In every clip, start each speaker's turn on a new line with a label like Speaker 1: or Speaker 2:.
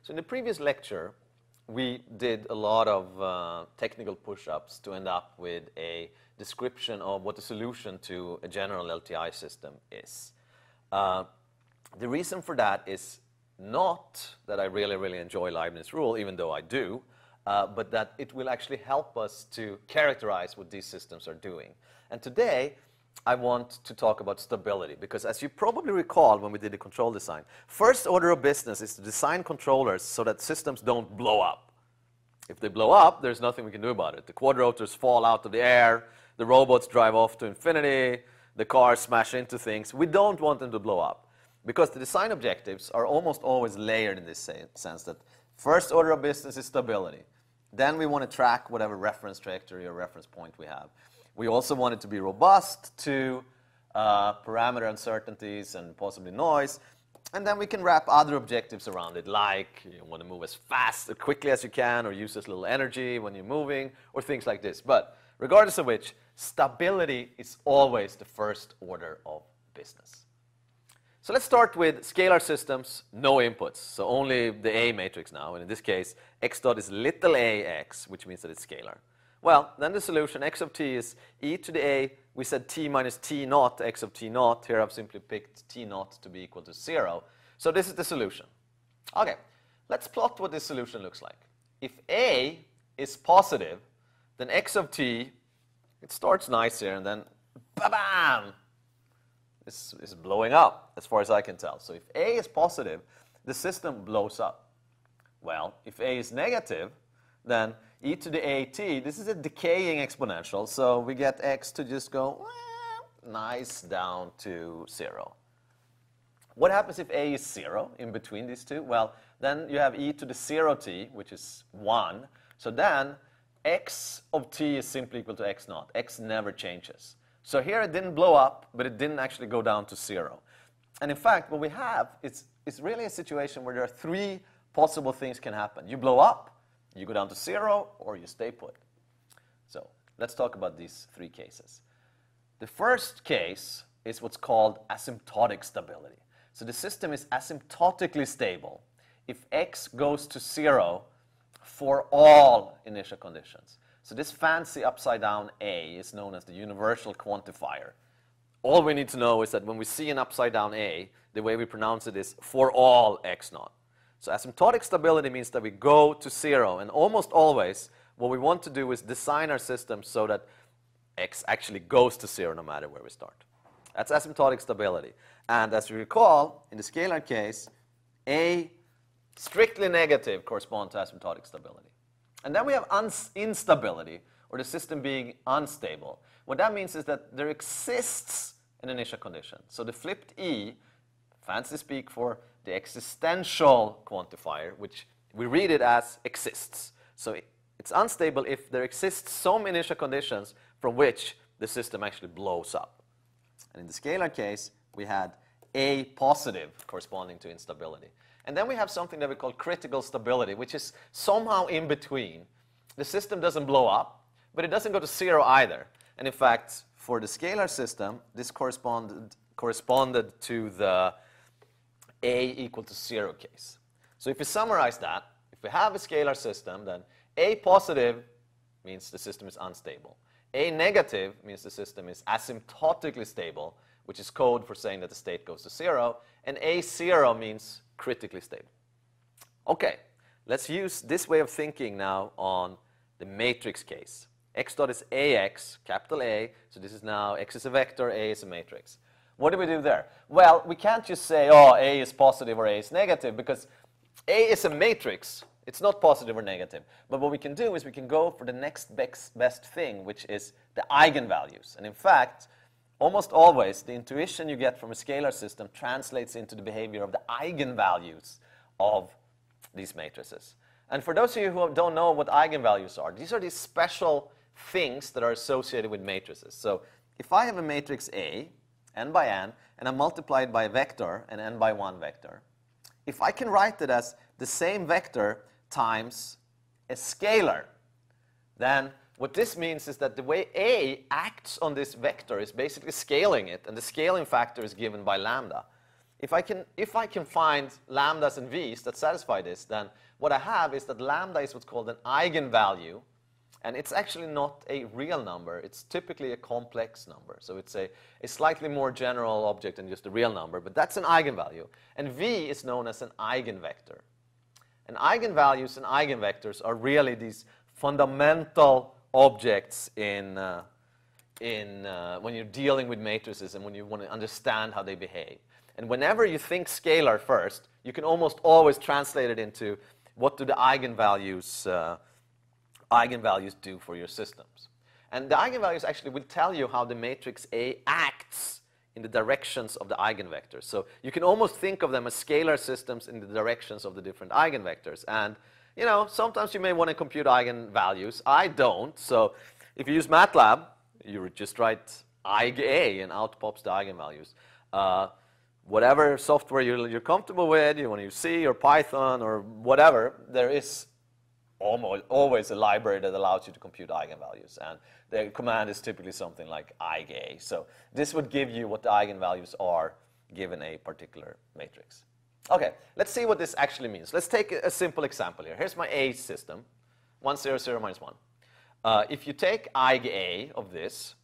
Speaker 1: So in the previous lecture, we did a lot of technical push-ups to end up with a description of what the solution to a general LTI system is. The reason for that is not that I really enjoy Leibniz rule, even though I do, but that it will actually help us to characterize what these systems are doing. And today, I want to talk about stability, because as you probably recall when we did the control design, first order of business is to design controllers so that systems don't blow up. If they blow up, there's nothing we can do about it. The quadrotors fall out of the air, the robots drive off to infinity, the cars smash into things. We don't want them to blow up, because the design objectives are almost always layered in this sense that first order of business is stability. Then we want to track whatever reference trajectory or reference point we have. We also want it to be robust to parameter uncertainties and possibly noise. And then we can wrap other objectives around it, like you want to move as fast or quickly as you can, or use as little energy when you're moving, or things like this. But regardless of which, stability is always the first order of business. So let's start with scalar systems, no inputs. So only the A matrix now. And in this case, x dot is little a x, which means that it's scalar. Well, then the solution, x of t is e to the a. We said t minus t naught, x of t naught. Here I've simply picked t naught to be equal to 0. So this is the solution. OK, let's plot what this solution looks like. If a is positive, then x of t, it starts nice here, and then ba-bam! This is blowing up, as far as I can tell. So if a is positive, the system blows up. Well, if a is negative, then e to the at, this is a decaying exponential, so we get x to just go nice down to 0. What happens if a is 0 in between these two? Well, then you have e to the 0t, which is 1. So then x of t is simply equal to x naught. X never changes. So here it didn't blow up, but it didn't actually go down to 0. And in fact, what we have is really a situation where there are three possible things can happen. You blow up, you go down to 0, or you stay put. So let's talk about these three cases. The first case is what's called asymptotic stability. So the system is asymptotically stable if x goes to 0 for all initial conditions. So this fancy upside-down A is known as the universal quantifier. All we need to know is that when we see an upside-down A, the way we pronounce it is for all x naught. So asymptotic stability means that we go to 0, and almost always what we want to do is design our system so that x actually goes to 0 no matter where we start. That's asymptotic stability. And as you recall, in the scalar case, A strictly negative corresponds to asymptotic stability. And then we have instability, or the system being unstable. What that means is that there exists an initial condition. So the flipped E, fancy speak for the existential quantifier, which we read it as exists. So it's unstable if there exists some initial conditions from which the system actually blows up. And in the scalar case, we had A positive corresponding to instability. And then we have something that we call critical stability, which is somehow in between. The system doesn't blow up, but it doesn't go to 0 either. And in fact, for the scalar system, this corresponded to the A equal to 0 case. So if we summarize that, if we have a scalar system, then A positive means the system is unstable. A negative means the system is asymptotically stable, which is code for saying that the state goes to 0. And A0 means critically stable. OK, let's use this way of thinking now on the matrix case. X dot is AX, capital A. So this is now X is a vector, A is a matrix. What do we do there? Well, we can't just say, oh, A is positive or A is negative, because A is a matrix. It's not positive or negative. But what we can do is we can go for the next best thing, which is the eigenvalues. And in fact, almost always, the intuition you get from a scalar system translates into the behavior of the eigenvalues of these matrices. And for those of you who don't know what eigenvalues are, these are these special things that are associated with matrices. So if I have a matrix A, n by n, and I multiply it by a vector, an n by 1 vector, if I can write it as the same vector times a scalar, then what this means is that the way A acts on this vector is basically scaling it, and the scaling factor is given by lambda. if I can find lambdas and v's that satisfy this, then what I have is that lambda is what's called an eigenvalue, and it's actually not a real number. It's typically a complex number. So it's a slightly more general object than just a real number, but that's an eigenvalue. And v is known as an eigenvector. And eigenvalues and eigenvectors are really these fundamental objects in when you're dealing with matrices and when you want to understand how they behave. And whenever you think scalar first, you can almost always translate it into what do the eigenvalues do for your systems. And the eigenvalues actually will tell you how the matrix A acts in the directions of the eigenvectors. So you can almost think of them as scalar systems in the directions of the different eigenvectors. And you know, sometimes you may want to compute eigenvalues. I don't. So if you use MATLAB, you just write eiga and out pops the eigenvalues. Whatever software you're comfortable with, you want to use C or Python or whatever, there is always a library that allows you to compute eigenvalues. And the command is typically something like eiga. So this would give you what the eigenvalues are given a particular matrix. Okay, let's see what this actually means. Let's take a simple example here. Here's my A system, 1, 0, 0, minus 1. If you take eiga of this,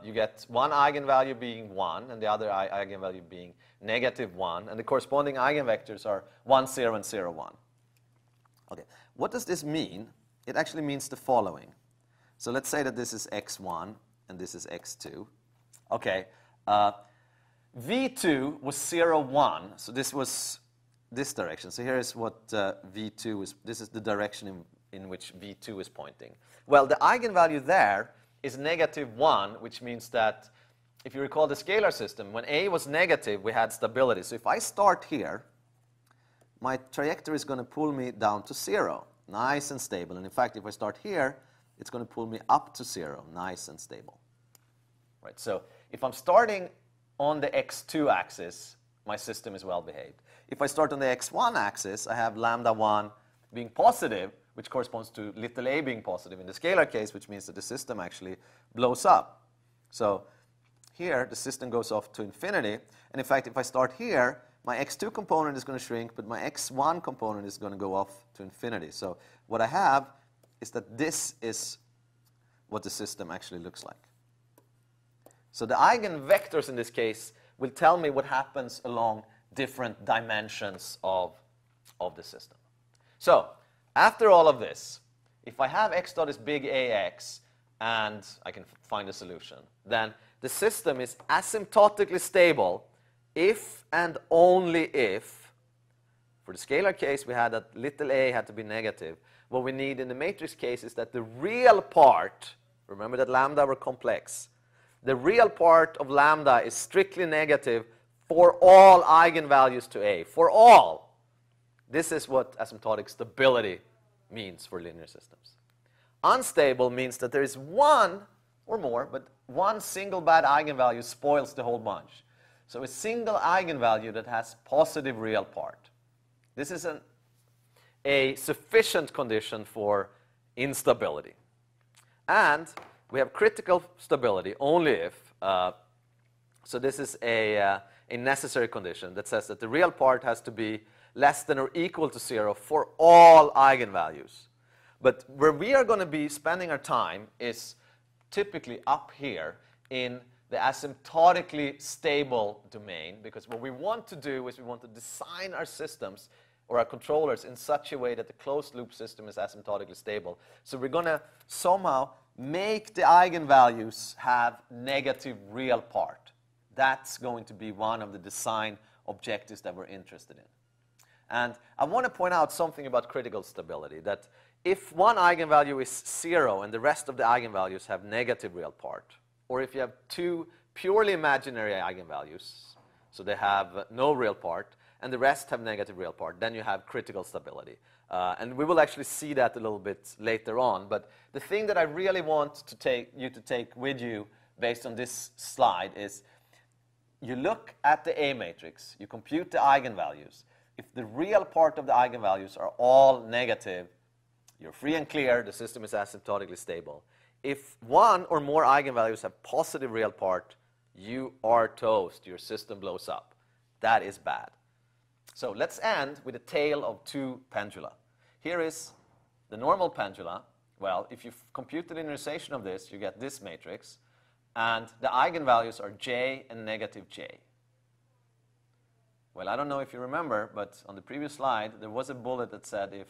Speaker 1: you get one eigenvalue being 1 and the other eigenvalue being -1, and the corresponding eigenvectors are 1, 0, and 0, 1. Okay, what does this mean? It actually means the following. So let's say that this is x1 and this is x2. Okay, v2 was 0, 1, so this was this direction. So here is what v2 is. This is the direction in which v2 is pointing. Well, the eigenvalue there is -1, which means that if you recall the scalar system, when A was negative, we had stability. So if I start here, my trajectory is going to pull me down to 0, nice and stable. And in fact, if I start here, it's going to pull me up to 0, nice and stable. Right? So if I'm starting on the x2 axis, my system is well behaved. If I start on the x1 axis, I have lambda 1 being positive, which corresponds to little a being positive in the scalar case, which means that the system actually blows up. So here, the system goes off to infinity. And in fact, if I start here, my x2 component is going to shrink, but my x1 component is going to go off to infinity. So what I have is that this is what the system actually looks like. So the eigenvectors in this case will tell me what happens along different dimensions of the system. So after all of this, if I have x dot is big AX and I can find a solution, then the system is asymptotically stable if and only if, for the scalar case, we had that little a had to be negative. What we need in the matrix case is that the real part, remember that lambda were complex, the real part of lambda is strictly negative for all eigenvalues to a, for all. This is what asymptotic stability means for linear systems. Unstable means that there is one or more, but one single bad eigenvalue spoils the whole bunch. So a single eigenvalue that has positive real part. This is a sufficient condition for instability. And we have critical stability only if, so this is a necessary condition that says that the real part has to be less than or equal to 0 for all eigenvalues. But where we are going to be spending our time is typically up here in the asymptotically stable domain, because what we want to do is we want to design our systems or our controllers in such a way that the closed loop system is asymptotically stable. So we're going to somehow make the eigenvalues have negative real part. That's going to be one of the design objectives that we're interested in. And I want to point out something about critical stability, that if one eigenvalue is 0 and the rest of the eigenvalues have negative real part, or if you have two purely imaginary eigenvalues, so they have no real part, and the rest have negative real part, then you have critical stability. And we will actually see that a little bit later on. But the thing that I really want to take with you based on this slide is you look at the A matrix, you compute the eigenvalues. If the real part of the eigenvalues are all negative, you're free and clear, the system is asymptotically stable. If one or more eigenvalues have positive real part, you are toast, your system blows up. That is bad. So let's end with a tale of two pendula. Here is the normal pendula. Well, if you compute the linearization of this, you get this matrix. And the eigenvalues are j and negative j. Well, I don't know if you remember, but on the previous slide, there was a bullet that said if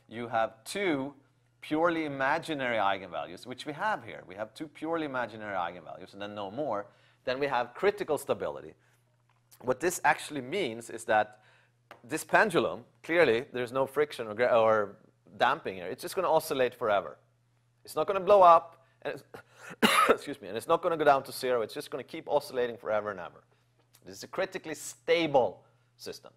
Speaker 1: you have two purely imaginary eigenvalues, which we have here, we have two purely imaginary eigenvalues and then no more, then we have critical stability. What this actually means is that this pendulum, clearly, there's no friction or damping here. It's just going to oscillate forever. It's not going to blow up, and excuse me, and it's not going to go down to zero. It's just going to keep oscillating forever and ever. This is a critically stable system.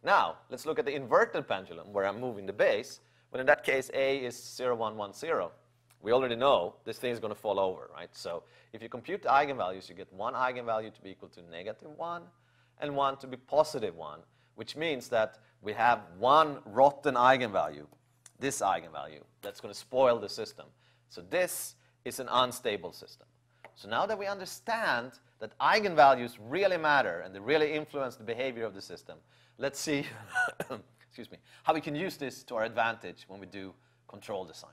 Speaker 1: Now, let's look at the inverted pendulum, where I'm moving the base. Well, in that case, A is 0, 1, 1, 0. We already know this thing is going to fall over, right? So if you compute the eigenvalues, you get one eigenvalue to be equal to -1 and one to be +1, which means that we have one rotten eigenvalue, this eigenvalue, that's going to spoil the system. So this is an unstable system. So now that we understand that eigenvalues really matter and they really influence the behavior of the system, let's see excuse me, how we can use this to our advantage when we do control design.